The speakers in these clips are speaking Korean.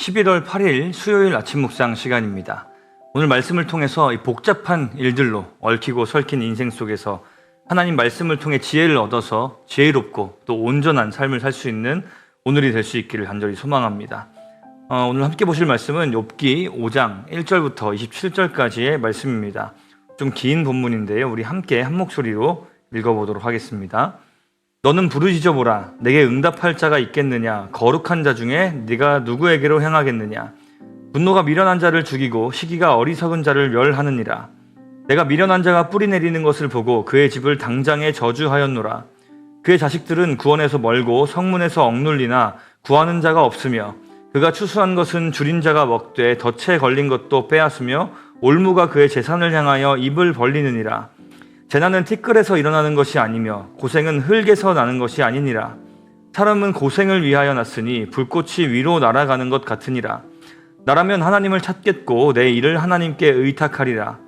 11월 8일 수요일 아침 묵상 시간입니다. 오늘 말씀을 통해서 이 복잡한 일들로 얽히고 설킨 인생 속에서 하나님 말씀을 통해 지혜를 얻어서 지혜롭고 또 온전한 삶을 살 수 있는 오늘이 될 수 있기를 간절히 소망합니다. 오늘 함께 보실 말씀은 욥기 5장 1절부터 27절까지의 말씀입니다. 좀 긴 본문인데요. 우리 함께 한 목소리로 읽어보도록 하겠습니다. 너는 부르짖어보라. 내게 응답할 자가 있겠느냐? 거룩한 자 중에 네가 누구에게로 향하겠느냐? 분노가 미련한 자를 죽이고 시기가 어리석은 자를 멸하느니라. 내가 미련한 자가 뿌리 내리는 것을 보고 그의 집을 당장에 저주하였노라. 그의 자식들은 구원에서 멀고 성문에서 억눌리나 구하는 자가 없으며 그가 추수한 것은 줄인 자가 먹되 덫에 걸린 것도 빼앗으며 올무가 그의 재산을 향하여 입을 벌리느니라. 재난은 티끌에서 일어나는 것이 아니며 고생은 흙에서 나는 것이 아니니라. 사람은 고생을 위하여 났으니 불꽃이 위로 날아가는 것 같으니라. 나라면 하나님을 찾겠고 내 일을 하나님께 의탁하리라.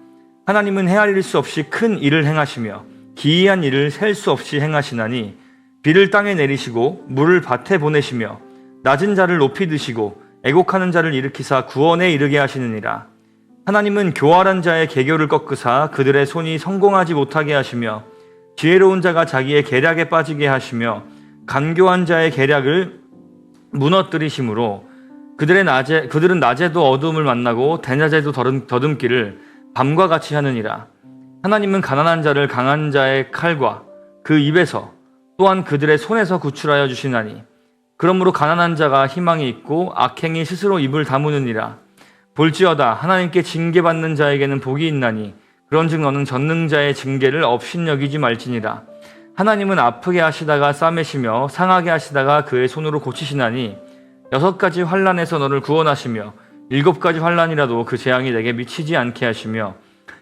하나님은 헤아릴 수 없이 큰 일을 행하시며 기이한 일을 셀 수 없이 행하시나니 비를 땅에 내리시고 물을 밭에 보내시며 낮은 자를 높이 드시고 애곡하는 자를 일으키사 구원에 이르게 하시느니라. 하나님은 교활한 자의 계교를 꺾으사 그들의 손이 성공하지 못하게 하시며 지혜로운 자가 자기의 계략에 빠지게 하시며 간교한 자의 계략을 무너뜨리심으로 그들은 낮에도 어두움을 만나고 대낮에도 더듬기를 밤과 같이 하느니라. 하나님은 가난한 자를 강한 자의 칼과 그 입에서 또한 그들의 손에서 구출하여 주시나니 그러므로 가난한 자가 희망이 있고 악행이 스스로 입을 다무느니라. 볼지어다 하나님께 징계받는 자에게는 복이 있나니 그런즉 너는 전능자의 징계를 업신여기지 말지니라. 하나님은 아프게 하시다가 싸매시며 상하게 하시다가 그의 손으로 고치시나니 6가지 환난에서 너를 구원하시며 7가지 환난이라도 그 재앙이 내게 미치지 않게 하시며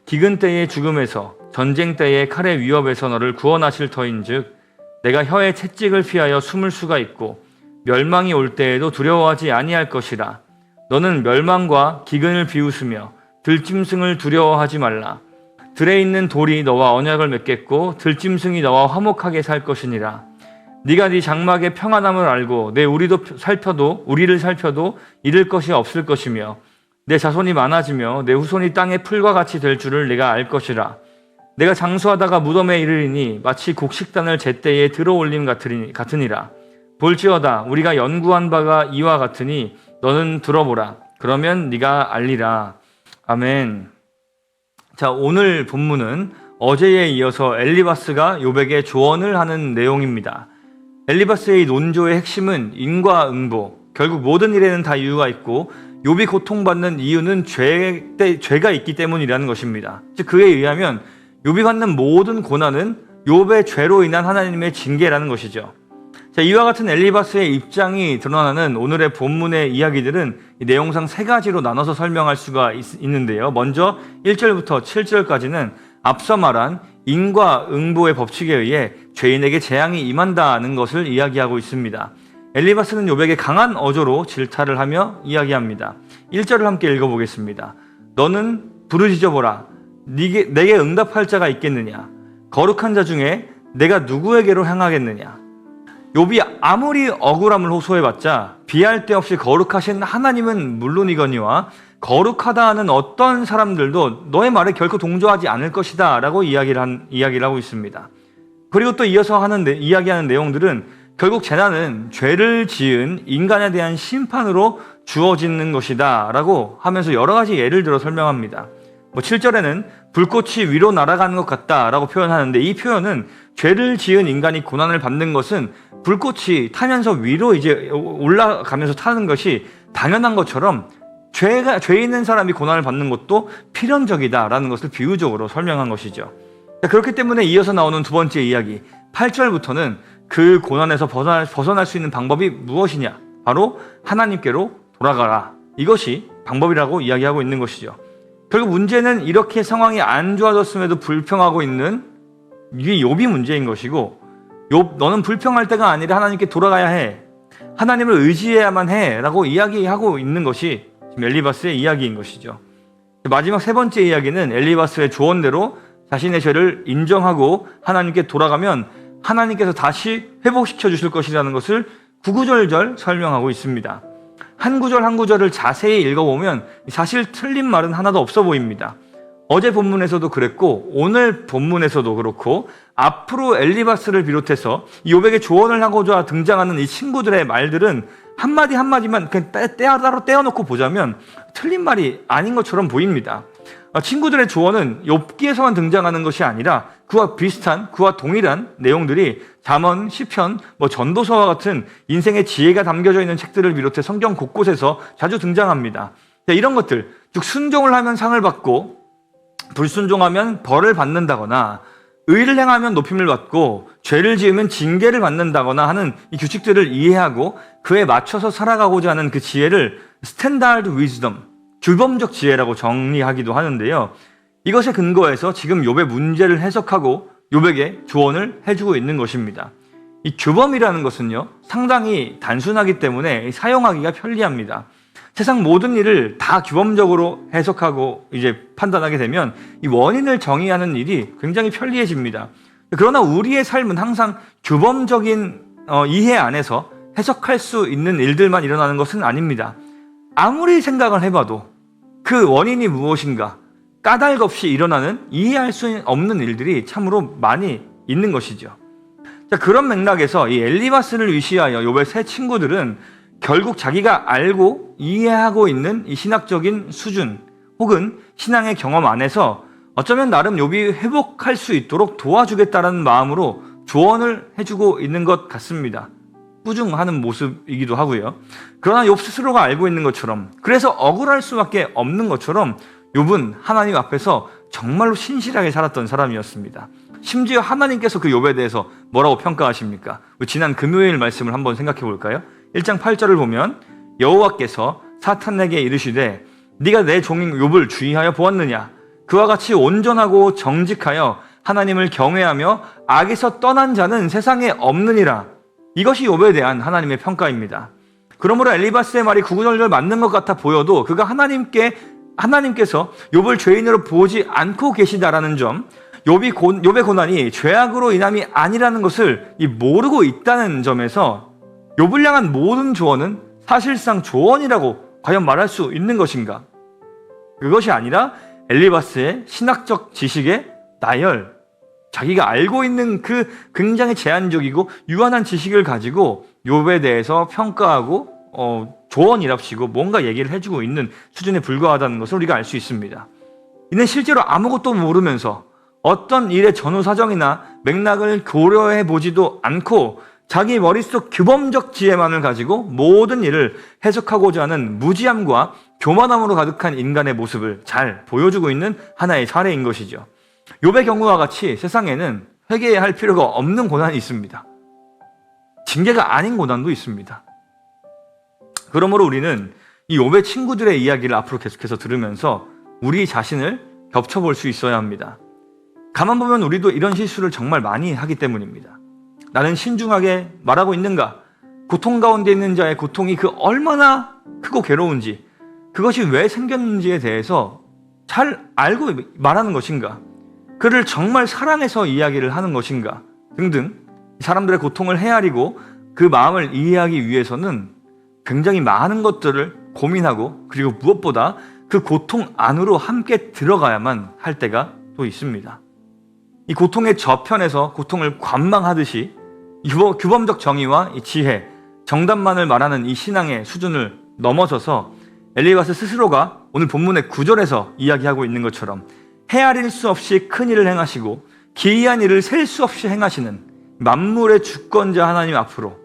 기근 때의 죽음에서 전쟁 때의 칼의 위협에서 너를 구원하실 터인즉 내가 혀의 채찍을 피하여 숨을 수가 있고 멸망이 올 때에도 두려워하지 아니할 것이라. 너는 멸망과 기근을 비웃으며 들짐승을 두려워하지 말라. 들에 있는 돌이 너와 언약을 맺겠고 들짐승이 너와 화목하게 살 것이니라. 네가 네 장막의 평안함을 알고 내 우리를 살펴도 잃을 것이 없을 것이며 내 자손이 많아지며 내 후손이 땅의 풀과 같이 될 줄을 네가 알 것이라. 내가 장수하다가 무덤에 이르리니 마치 곡식단을 제때에 들어올림 같으니라. 볼지어다 우리가 연구한 바가 이와 같으니 너는 들어보라. 그러면 네가 알리라. 아멘. 자, 오늘 본문은 어제에 이어서 엘리바스가 욥에게 조언을 하는 내용입니다. 엘리바스의 논조의 핵심은 인과응보, 결국 모든 일에는 다 이유가 있고 욥이 고통받는 이유는 죄가 있기 때문이라는 것입니다. 즉 그에 의하면 욥이 받는 모든 고난은 욥의 죄로 인한 하나님의 징계라는 것이죠. 자, 이와 같은 엘리바스의 입장이 드러나는 오늘의 본문의 이야기들은 내용상 3가지로 나눠서 설명할 수가 있는데요. 먼저 1절부터 7절까지는 앞서 말한 인과응보의 법칙에 의해 죄인에게 재앙이 임한다는 것을 이야기하고 있습니다. 엘리바스는 욥에게 강한 어조로 질타를 하며 이야기합니다. 1절을 함께 읽어보겠습니다. 너는 부르짖어보라. 내게 응답할 자가 있겠느냐? 거룩한 자 중에 내가 누구에게로 향하겠느냐? 욥이 아무리 억울함을 호소해봤자 비할 데 없이 거룩하신 하나님은 물론이거니와 거룩하다 하는 어떤 사람들도 너의 말에 결코 동조하지 않을 것이다 라고 이야기를 하고 있습니다. 그리고 또 이어서 이야기하는 내용들은 결국 재난은 죄를 지은 인간에 대한 심판으로 주어지는 것이다 라고 하면서 여러 가지 예를 들어 설명합니다. 7절에는 불꽃이 위로 날아가는 것 같다 라고 표현하는데 이 표현은 죄를 지은 인간이 고난을 받는 것은 불꽃이 타면서 위로 이제 올라가면서 타는 것이 당연한 것처럼 죄 있는 사람이 고난을 받는 것도 필연적이다라는 것을 비유적으로 설명한 것이죠. 그렇기 때문에 이어서 나오는 두 번째 이야기 8절부터는 그 고난에서 벗어날 수 있는 방법이 무엇이냐? 바로 하나님께로 돌아가라. 이것이 방법이라고 이야기하고 있는 것이죠. 결국 문제는 이렇게 상황이 안 좋아졌음에도 불평하고 있는 이게 욥이 문제인 것이고 욥 너는 불평할 때가 아니라 하나님께 돌아가야 해. 하나님을 의지해야만 해 라고 이야기하고 있는 것이 지금 엘리바스의 이야기인 것이죠. 마지막 3번째 이야기는 엘리바스의 조언대로 자신의 죄를 인정하고 하나님께 돌아가면 하나님께서 다시 회복시켜 주실 것이라는 것을 구구절절 설명하고 있습니다. 한 구절 한 구절을 자세히 읽어보면 사실 틀린 말은 하나도 없어 보입니다. 어제 본문에서도 그랬고 오늘 본문에서도 그렇고 앞으로 엘리바스를 비롯해서 욥에게 조언을 하고자 등장하는 이 친구들의 말들은 한마디 한마디만 그냥 따로 떼어놓고 보자면 틀린 말이 아닌 것처럼 보입니다. 친구들의 조언은 욥기에서만 등장하는 것이 아니라 그와 비슷한, 그와 동일한 내용들이 잠언, 시편, 전도서와 같은 인생의 지혜가 담겨져 있는 책들을 비롯해 성경 곳곳에서 자주 등장합니다. 이런 것들, 즉 순종을 하면 상을 받고 불순종하면 벌을 받는다거나 의를 행하면 높임을 받고 죄를 지으면 징계를 받는다거나 하는 이 규칙들을 이해하고 그에 맞춰서 살아가고자 하는 그 지혜를 스탠다드 위즈덤, 규범적 지혜라고 정리하기도 하는데요. 이것에 근거해서 지금 욥의 문제를 해석하고 욥에게 조언을 해주고 있는 것입니다. 이 규범이라는 것은요, 상당히 단순하기 때문에 사용하기가 편리합니다. 세상 모든 일을 다 규범적으로 해석하고 이제 판단하게 되면 이 원인을 정의하는 일이 굉장히 편리해집니다. 그러나 우리의 삶은 항상 규범적인 이해 안에서 해석할 수 있는 일들만 일어나는 것은 아닙니다. 아무리 생각을 해봐도 그 원인이 무엇인가 까닭 없이 일어나는 이해할 수 없는 일들이 참으로 많이 있는 것이죠. 자, 그런 맥락에서 이 엘리바스를 위시하여 욥의 세 친구들은 결국 자기가 알고 이해하고 있는 이 신학적인 수준 혹은 신앙의 경험 안에서 어쩌면 나름 욥이 회복할 수 있도록 도와주겠다는 마음으로 조언을 해주고 있는 것 같습니다. 꾸중하는 모습이기도 하고요. 그러나 욥 스스로가 알고 있는 것처럼, 그래서 억울할 수밖에 없는 것처럼 욥은 하나님 앞에서 정말로 신실하게 살았던 사람이었습니다. 심지어 하나님께서 그 욥에 대해서 뭐라고 평가하십니까? 지난 금요일 말씀을 한번 생각해 볼까요? 1장 8절을 보면 여호와께서 사탄에게 이르시되 네가 내 종인 욥을 주의하여 보았느냐? 그와 같이 온전하고 정직하여 하나님을 경외하며 악에서 떠난 자는 세상에 없느니라. 이것이 욥에 대한 하나님의 평가입니다. 그러므로 엘리바스의 말이 구구절절 맞는 것 같아 보여도 그가 하나님께서 욥을 죄인으로 보지 않고 계시다라는 점, 욥의 고난이 죄악으로 인함이 아니라는 것을 모르고 있다는 점에서 욥을 향한 모든 조언은 사실상 조언이라고 과연 말할 수 있는 것인가? 그것이 아니라 엘리바스의 신학적 지식의 나열, 자기가 알고 있는 그 굉장히 제한적이고 유한한 지식을 가지고 욥에 대해서 평가하고 조언이랍시고 뭔가 얘기를 해주고 있는 수준에 불과하다는 것을 우리가 알 수 있습니다. 이는 실제로 아무것도 모르면서 어떤 일의 전후 사정이나 맥락을 고려해 보지도 않고 자기 머릿속 규범적 지혜만을 가지고 모든 일을 해석하고자 하는 무지함과 교만함으로 가득한 인간의 모습을 잘 보여주고 있는 하나의 사례인 것이죠. 욥의 경우와 같이 세상에는 회개해야 할 필요가 없는 고난이 있습니다. 징계가 아닌 고난도 있습니다. 그러므로 우리는 이 욥의 친구들의 이야기를 앞으로 계속해서 들으면서 우리 자신을 겹쳐볼 수 있어야 합니다. 가만 보면 우리도 이런 실수를 정말 많이 하기 때문입니다. 나는 신중하게 말하고 있는가? 고통 가운데 있는 자의 고통이 그 얼마나 크고 괴로운지, 그것이 왜 생겼는지에 대해서 잘 알고 말하는 것인가? 그를 정말 사랑해서 이야기를 하는 것인가? 등등 사람들의 고통을 헤아리고 그 마음을 이해하기 위해서는 굉장히 많은 것들을 고민하고 그리고 무엇보다 그 고통 안으로 함께 들어가야만 할 때가 또 있습니다. 이 고통의 저편에서 고통을 관망하듯이 규범적 정의와 이 지혜, 정답만을 말하는 이 신앙의 수준을 넘어서서 엘리바스 스스로가 오늘 본문의 9절에서 이야기하고 있는 것처럼 헤아릴 수 없이 큰 일을 행하시고 기이한 일을 셀 수 없이 행하시는 만물의 주권자 하나님 앞으로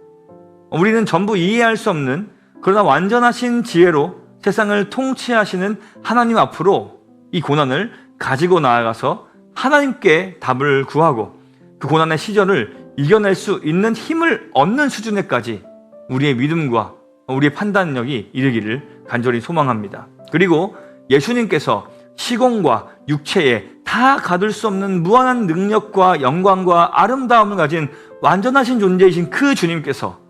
우리는 전부 이해할 수 없는 그러나 완전하신 지혜로 세상을 통치하시는 하나님 앞으로 이 고난을 가지고 나아가서 하나님께 답을 구하고 그 고난의 시절을 이겨낼 수 있는 힘을 얻는 수준에까지 우리의 믿음과 우리의 판단력이 이르기를 간절히 소망합니다. 그리고 예수님께서 시공과 육체에 다 가둘 수 없는 무한한 능력과 영광과 아름다움을 가진 완전하신 존재이신 그 주님께서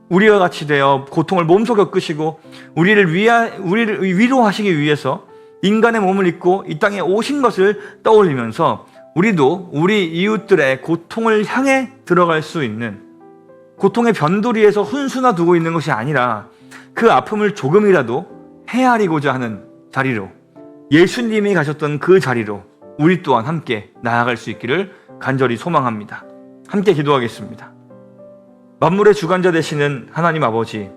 우리와 같이 되어 고통을 몸소 겪으시고 우리를 위로하시기 위해서 인간의 몸을 입고 이 땅에 오신 것을 떠올리면서 우리도 우리 이웃들의 고통을 향해 들어갈 수 있는 고통의 변두리에서 훈수나 두고 있는 것이 아니라 그 아픔을 조금이라도 헤아리고자 하는 자리로, 예수님이 가셨던 그 자리로 우리 또한 함께 나아갈 수 있기를 간절히 소망합니다. 함께 기도하겠습니다. 만물의 주관자 되시는 하나님 아버지,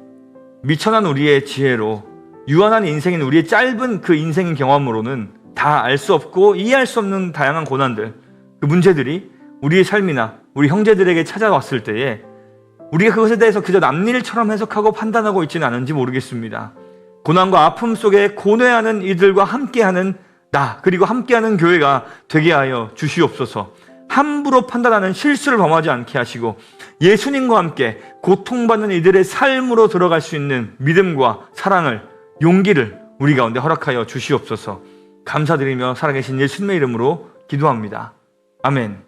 미천한 우리의 지혜로, 유한한 인생인 우리의 짧은 그 인생 경험으로는 다 알 수 없고 이해할 수 없는 다양한 고난들, 그 문제들이 우리의 삶이나 우리 형제들에게 찾아왔을 때에 우리가 그것에 대해서 그저 남일처럼 해석하고 판단하고 있지는 않은지 모르겠습니다. 고난과 아픔 속에 고뇌하는 이들과 함께하는 나, 그리고 함께하는 교회가 되게 하여 주시옵소서. 함부로 판단하는 실수를 범하지 않게 하시고 예수님과 함께 고통받는 이들의 삶으로 들어갈 수 있는 믿음과 사랑을, 용기를 우리 가운데 허락하여 주시옵소서. 감사드리며 살아계신 예수님의 이름으로 기도합니다. 아멘.